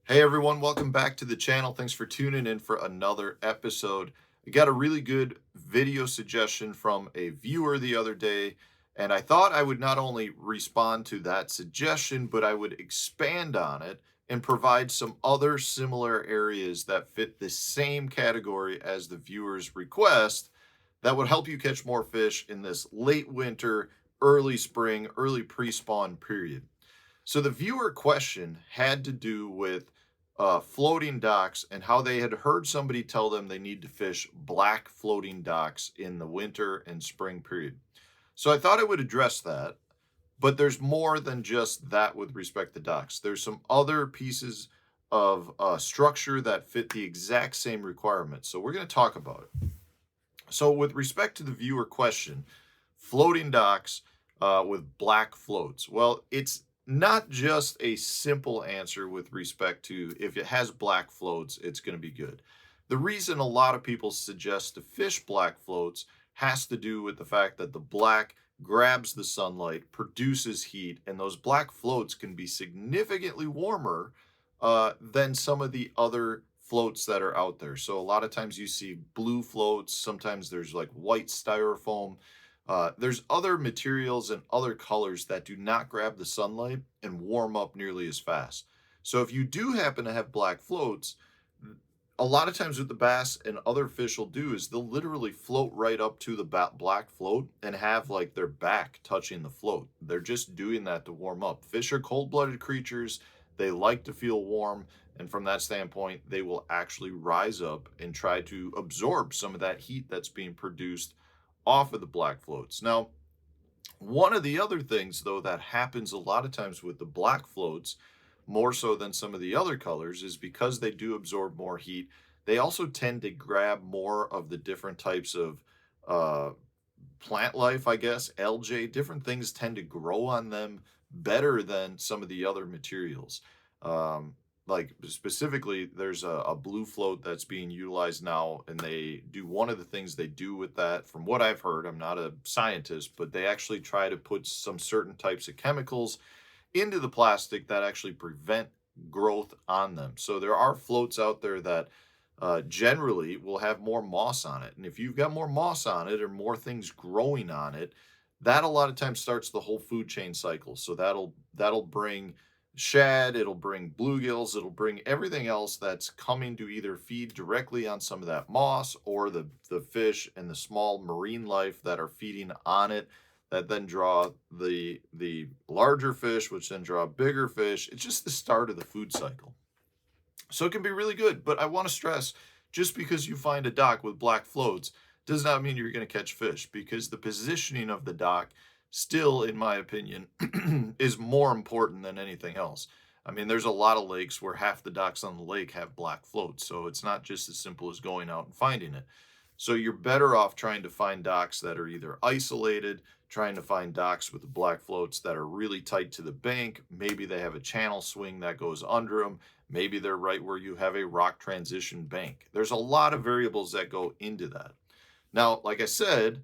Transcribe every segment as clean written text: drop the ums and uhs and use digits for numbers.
Hey everyone, welcome back to the channel. Thanks for tuning in for another episode. I got a really good video suggestion from a viewer the other day, and I thought I would not only respond to that suggestion, but I would expand on it and provide some other similar areas that fit the same category as the viewer's request that would help you catch more fish in this late winter, early spring, early pre-spawn period. So the viewer question had to do with floating docks and how they had heard somebody tell them they need to fish black floating docks in the winter and spring period. So I thought I would address that, but there's more than just that with respect to docks. There's some other pieces of structure that fit the exact same requirements. So we're going to talk about it. So with respect to the viewer question, floating docks with black floats. Well, it's not just a simple answer with respect to if it has black floats, it's going to be good. The reason a lot of people suggest to fish black floats has to do with the fact that the black grabs the sunlight, produces heat, and those black floats can be significantly warmer than some of the other floats that are out there. So a lot of times you see blue floats, sometimes there's like white styrofoam. There's other materials and other colors that do not grab the sunlight and warm up nearly as fast. So if you do happen to have black floats, a lot of times what the bass and other fish will do is they'll literally float right up to the black float and have like their back touching the float. They're just doing that to warm up. Fish are cold-blooded creatures. They like to feel warm. And from that standpoint, they will actually rise up and try to absorb some of that heat that's being produced off of the black floats. Now, one of the other things, though, that happens a lot of times with the black floats, more so than some of the other colors, is because they do absorb more heat, they also tend to grab more of the different types of uh, plant life, I guess, algae, different things tend to grow on them better than some of the other materials. Like specifically, there's a blue float that's being utilized now, and they do one of the things they do with that, from what I've heard, I'm not a scientist, but they actually try to put some certain types of chemicals into the plastic that actually prevent growth on them. So there are floats out there that generally will have more moss on it. And if you've got more moss on it or more things growing on it, that a lot of times starts the whole food chain cycle. So that'll bring shad, it'll bring bluegills, it'll bring everything else that's coming to either feed directly on some of that moss or the fish and the small marine life that are feeding on it that then draw the larger fish, which then draw bigger fish. It's just the start of the food cycle. So it can be really good, but I want to stress, just because you find a dock with black floats does not mean you're going to catch fish, because the positioning of the dock still, in my opinion, is more important than anything else. I mean, there's a lot of lakes where half the docks on the lake have black floats, so it's not just as simple as going out and finding it. So you're better off trying to find docks that are either isolated, trying to find docks with the black floats that are really tight to the bank. Maybe they have a channel swing that goes under them. Maybe they're right where you have a rock transition bank. There's a lot of variables that go into that. Now, like I said,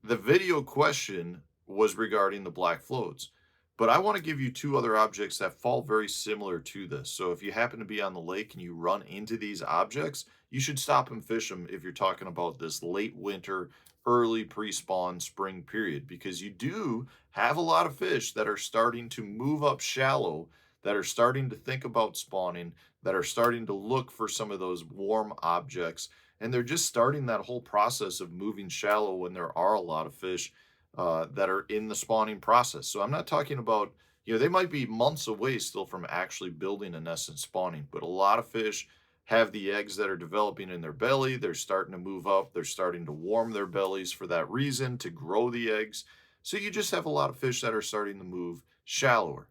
the video question was regarding the black floats, but I want to give you two other objects that fall very similar to this. So if you happen to be on the lake and you run into these objects, you should stop and fish them if you're talking about this late winter, early pre-spawn spring period, because you do have a lot of fish that are starting to move up shallow, that are starting to think about spawning, that are starting to look for some of those warm objects. And they're just starting that whole process of moving shallow when there are a lot of fish that are in the spawning process. So I'm not talking about, they might be months away still from actually building a nest and spawning, but a lot of fish have the eggs that are developing in their belly. They're starting to move up. They're starting to warm their bellies for that reason, to grow the eggs. So you just have a lot of fish that are starting to move shallower.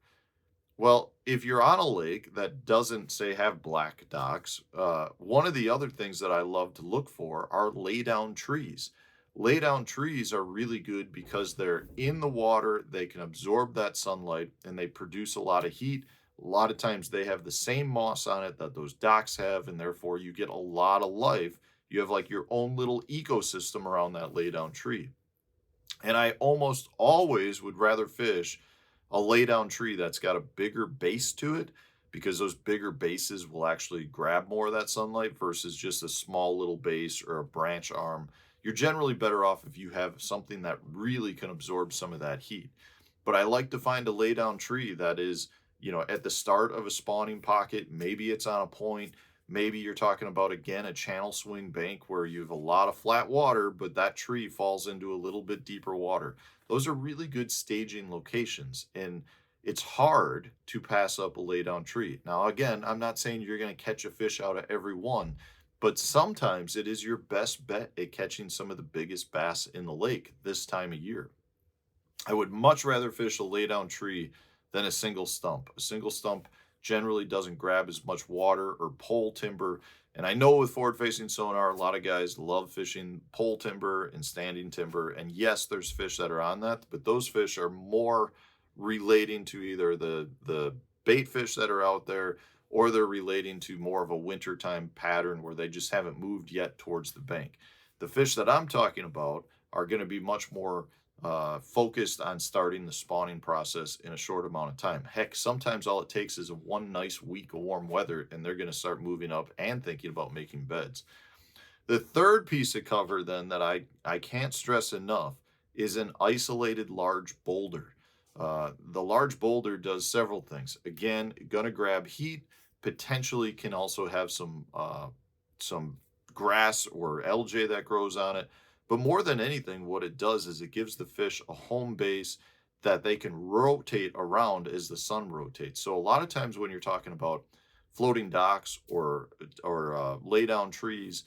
Well, if you're on a lake that doesn't, say, have black docks, one of the other things that I love to look for are laydown trees. Laydown trees are really good because they're in the water, they can absorb that sunlight, and they produce a lot of heat. A lot of times they have the same moss on it that those docks have, and therefore you get a lot of life. You have like your own little ecosystem around that laydown tree. And I almost always would rather fish a laydown tree that's got a bigger base to it, because those bigger bases will actually grab more of that sunlight versus just a small little base or a branch arm. You're generally better off if you have something that really can absorb some of that heat. But I like to find a lay down tree that is, at the start of a spawning pocket. Maybe it's on a point. Maybe you're talking about, again, a channel swing bank where you have a lot of flat water, but that tree falls into a little bit deeper water. Those are really good staging locations. And it's hard to pass up a lay down tree. Now, again, I'm not saying you're going to catch a fish out of every one, but sometimes it is your best bet at catching some of the biggest bass in the lake this time of year. I would much rather fish a lay down tree than a single stump. A single stump generally doesn't grab as much water or pole timber. And I know with forward facing sonar, a lot of guys love fishing pole timber and standing timber. And yes, there's fish that are on that, but those fish are more relating to either the bait fish that are out there, or they're relating to more of a wintertime pattern where they just haven't moved yet towards the bank. The fish that I'm talking about are going to be much more focused on starting the spawning process in a short amount of time. Heck, sometimes all it takes is one nice week of warm weather, and they're going to start moving up and thinking about making beds. The third piece of cover then that I can't stress enough is an isolated large boulder. The large boulder does several things. Again, going to grab heat, potentially can also have some grass or algae that grows on it. But more than anything, what it does is it gives the fish a home base that they can rotate around as the sun rotates. So a lot of times when you're talking about floating docks or lay down trees,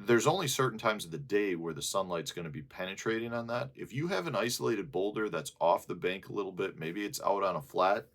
there's only certain times of the day where the sunlight's going to be penetrating on that. If you have an isolated boulder that's off the bank a little bit, maybe it's out on a flat,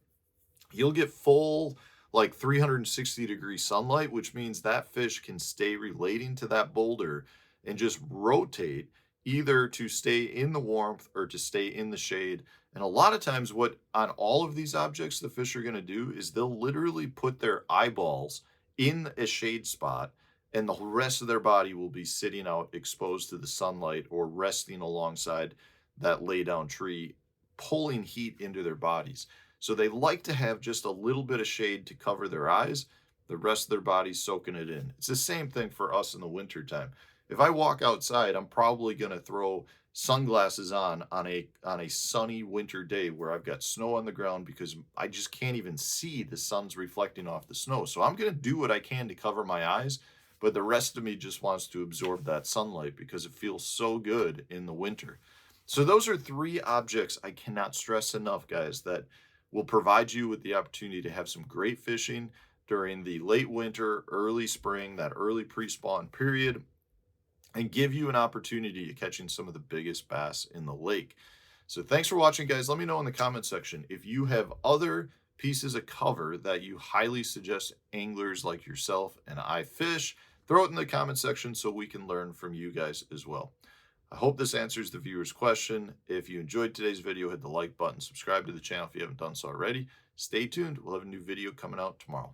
you'll get full like 360-degree sunlight, which means that fish can stay relating to that boulder and just rotate either to stay in the warmth or to stay in the shade. And a lot of times what on all of these objects the fish are going to do is they'll literally put their eyeballs in a shade spot, and the rest of their body will be sitting out exposed to the sunlight or resting alongside that lay down tree, pulling heat into their bodies. So they like to have just a little bit of shade to cover their eyes, the rest of their body soaking it in. It's the same thing for us in the wintertime. If I walk outside, I'm probably going to throw sunglasses on a sunny winter day where I've got snow on the ground because I just can't even see the sun's reflecting off the snow. So I'm going to do what I can to cover my eyes, but the rest of me just wants to absorb that sunlight because it feels so good in the winter. So those are three objects I cannot stress enough, guys, that will provide you with the opportunity to have some great fishing during the late winter, early spring, that early pre-spawn period, and give you an opportunity to catching some of the biggest bass in the lake. So thanks for watching, guys. Let me know in the comment section if you have other pieces of cover that you highly suggest anglers like yourself and I fish. Throw it in the comment section so we can learn from you guys as well. I hope this answers the viewer's question. If you enjoyed today's video, hit the like button, subscribe to the channel if you haven't done so already. Stay tuned. We'll have a new video coming out tomorrow.